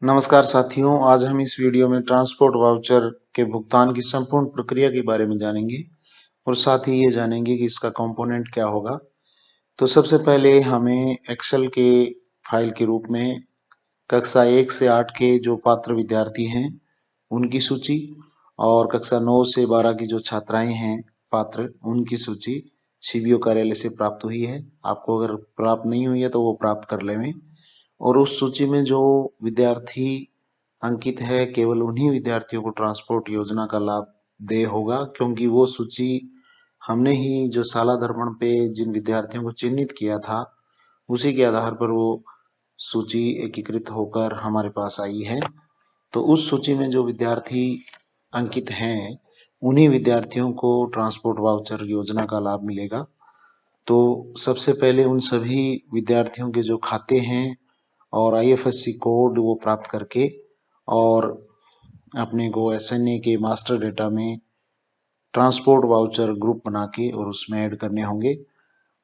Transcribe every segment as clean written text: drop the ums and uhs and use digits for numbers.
नमस्कार साथियों, आज हम इस वीडियो में ट्रांसपोर्ट वाउचर के भुगतान की संपूर्ण प्रक्रिया के बारे में जानेंगे और साथ ही ये जानेंगे कि इसका कंपोनेंट क्या होगा। तो सबसे पहले हमें एक्सेल के फाइल के रूप में कक्षा 1 से 8 के जो पात्र विद्यार्थी हैं उनकी सूची और कक्षा 9 से 12 की जो छात्राएं हैं पात्र, उनकी सूची सीबीओ कार्यालय से प्राप्त हुई है। आपको अगर प्राप्त नहीं हुई है तो वो प्राप्त कर लें। और उस सूची में जो विद्यार्थी अंकित है, केवल उन्हीं विद्यार्थियों को ट्रांसपोर्ट योजना का लाभ देय होगा, क्योंकि वो सूची हमने ही जो शाला दर्पण पे जिन विद्यार्थियों को चिन्हित किया था उसी के आधार पर वो सूची एकीकृत होकर हमारे पास आई है। तो उस सूची में जो विद्यार्थी अंकित हैं उन्हीं विद्यार्थियों को ट्रांसपोर्ट वाउचर योजना का लाभ मिलेगा। तो सबसे पहले उन सभी विद्यार्थियों के जो खाते हैं और आईएफएससी कोड वो प्राप्त करके और अपने को एसएनए के मास्टर डेटा में ट्रांसपोर्ट वाउचर ग्रुप बना के और उसमें ऐड करने होंगे।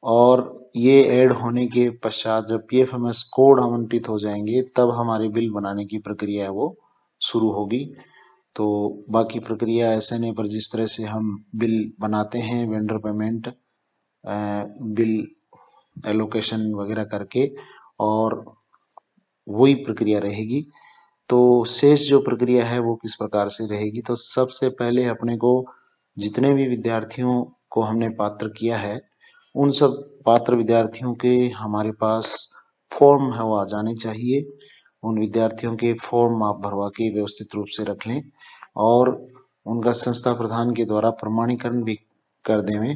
और ये ऐड होने के पश्चात जब पीएफएमएस कोड आवंटित हो जाएंगे तब हमारे बिल बनाने की प्रक्रिया है वो शुरू होगी। तो बाकी प्रक्रिया एसएनए पर जिस तरह से हम बिल बनाते हैं, वेंडर पेमेंट, बिल एलोकेशन वगैरह करके, और वही प्रक्रिया रहेगी। तो शेष जो प्रक्रिया है वो किस प्रकार से रहेगी, तो सबसे पहले अपने को जितने भी विद्यार्थियों को हमने पात्र किया है उन सब पात्र विद्यार्थियों के हमारे पास फॉर्म है वो आ जाने चाहिए। उन विद्यार्थियों के फॉर्म आप भरवा के व्यवस्थित रूप से रख लें और उनका संस्था प्रधान के द्वारा प्रमाणीकरण भी कर दें।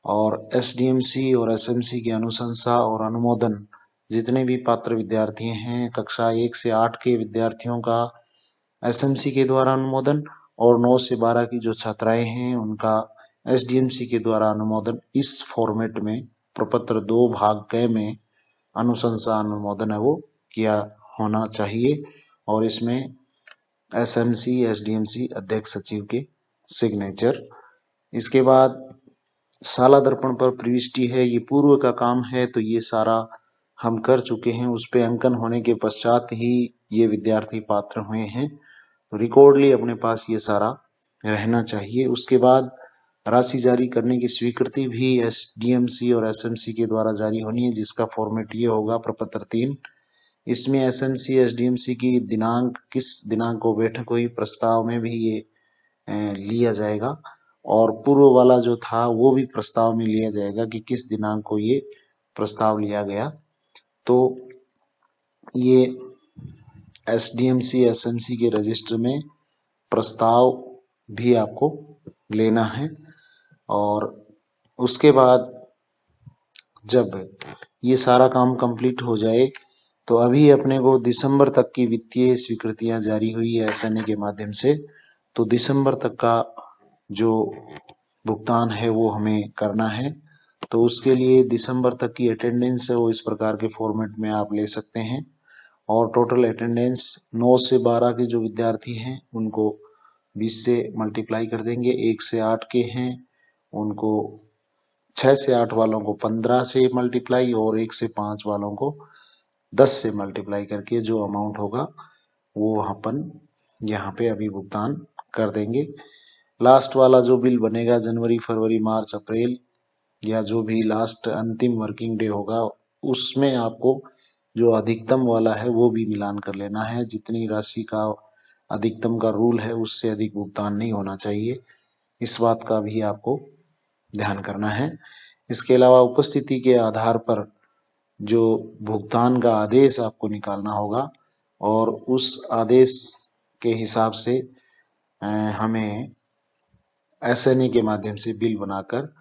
और एसडीएमसी और एसएमसी की अनुशंसा और अनुमोदन जितने भी पात्र विद्यार्थी हैं, कक्षा 1 से 8 के विद्यार्थियों का एसएमसी के द्वारा अनुमोदन और 9 से 12 की जो छात्राएं हैं उनका एसडीएमसी के द्वारा अनुमोदन, इस फॉर्मेट में प्रपत्र 2 भाग क में अनुशंसा अनुमोदन है वो किया होना चाहिए। और इसमें एसएमसी, एसडीएमसी, अध्यक्ष सचिव के सिग्नेचर। इसके बाद शाला दर्पण पर प्रविष्टि है, ये पूर्व का काम है, तो ये सारा हम कर चुके हैं। उस पे अंकन होने के पश्चात ही ये विद्यार्थी पात्र हुए हैं, तो रिकॉर्डली अपने पास ये सारा रहना चाहिए। उसके बाद राशि जारी करने की स्वीकृति भी एसडीएमसी और एसएमसी के द्वारा जारी होनी है, जिसका फॉर्मेट ये होगा प्रपत्र 3। इसमें एसएमसी एसडीएमसी की दिनांक, किस दिनांक को बैठक हुई, प्रस्ताव में भी ये लिया जाएगा। और पूर्व वाला जो था वो भी प्रस्ताव में लिया जाएगा कि किस दिनांक को ये प्रस्ताव लिया गया। तो ये एसडीएमसी एसएमसी के रजिस्टर में प्रस्ताव भी आपको लेना है। और उसके बाद जब ये सारा काम कंप्लीट हो जाए तो अभी अपने को दिसंबर तक की वित्तीय स्वीकृतियां जारी हुई है एसएनए के माध्यम से, तो दिसंबर तक का जो भुगतान है वो हमें करना है। तो उसके लिए दिसंबर तक की अटेंडेंस है वो इस प्रकार के फॉर्मेट में आप ले सकते हैं। और टोटल अटेंडेंस 9 से 12 के जो विद्यार्थी हैं उनको 20 से मल्टीप्लाई कर देंगे, 1 से 8 के हैं उनको 6 से 8 वालों को 15 से मल्टीप्लाई और 1 से 5 वालों को 10 से मल्टीप्लाई करके जो अमाउंट होगा वो अपन यहाँ पे अभी भुगतान कर देंगे। लास्ट वाला जो बिल बनेगा जनवरी, फरवरी, मार्च, अप्रैल, या जो भी लास्ट अंतिम वर्किंग डे होगा, उसमें आपको जो अधिकतम वाला है वो भी मिलान कर लेना है। जितनी राशि का अधिकतम का रूल है उससे अधिक भुगतान नहीं होना चाहिए, इस बात का भी आपको ध्यान करना है। इसके अलावा उपस्थिति के आधार पर जो भुगतान का आदेश आपको निकालना होगा और उस आदेश के हिसाब से हमें एसएनए के माध्यम से बिल बनाकर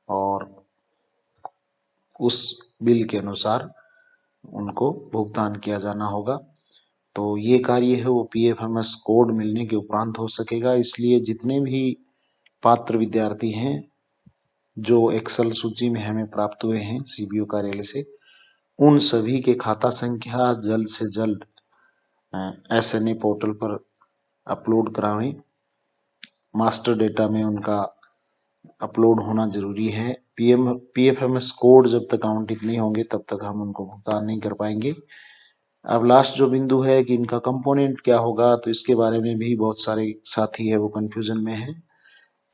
और उस बिल के अनुसार उनको भुगतान किया जाना होगा। तो ये कार्य है वो पीएफएमएस कोड मिलने के उपरांत हो सकेगा। इसलिए जितने भी पात्र विद्यार्थी हैं जो एक्सेल सूची में हमें प्राप्त हुए हैं सीबीओ कार्यालय से, उन सभी के खाता संख्या जल्द से जल्द एसएनए पोर्टल पर अपलोड करावें। मास्टर डेटा में उनका अपलोड होना जरूरी है। पीएफएमएस कोड जब तक आवंटित नहीं होंगे तब तक हम उनको भुगतान नहीं कर पाएंगे। अब लास्ट जो बिंदु है कि इनका कंपोनेंट क्या होगा, तो इसके बारे में भी बहुत सारे साथी है वो कंफ्यूजन में है।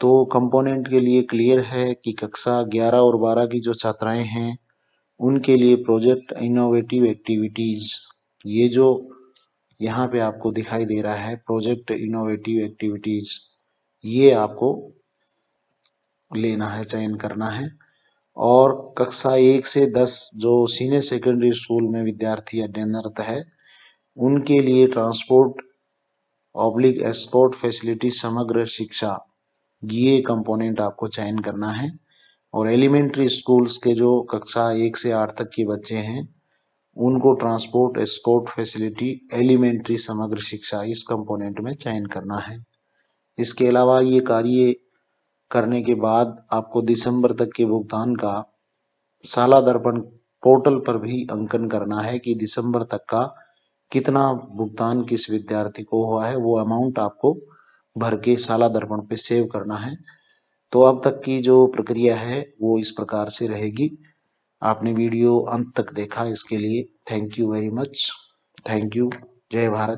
तो कंपोनेंट के लिए क्लियर है कि कक्षा 11 और 12 की जो छात्राएं हैं उनके लिए प्रोजेक्ट इनोवेटिव एक्टिविटीज, ये जो यहाँ पे आपको दिखाई दे रहा है प्रोजेक्ट इनोवेटिव एक्टिविटीज, ये आपको लेना है, चयन करना है। और कक्षा 1 से 10 जो सीनियर सेकेंडरी स्कूल में विद्यार्थी अध्ययनरत है उनके लिए ट्रांसपोर्ट ऑब्लिक एस्कॉर्ट फैसिलिटी समग्र शिक्षा, ये कंपोनेंट आपको चयन करना है। और एलिमेंट्री स्कूल्स के जो कक्षा 1 से 8 तक के बच्चे हैं उनको ट्रांसपोर्ट एस्कॉर्ट फैसिलिटी एलिमेंट्री समग्र शिक्षा, इस कंपोनेंट में चयन करना है। इसके अलावा ये कार्य करने के बाद आपको दिसंबर तक के भुगतान का शाला दर्पण पोर्टल पर भी अंकन करना है कि दिसंबर तक का कितना भुगतान किस विद्यार्थी को हुआ है, वो अमाउंट आपको भर के शाला दर्पण पे सेव करना है। तो अब तक की जो प्रक्रिया है वो इस प्रकार से रहेगी। आपने वीडियो अंत तक देखा, इसके लिए thank you very much. Thank you. जय भारत।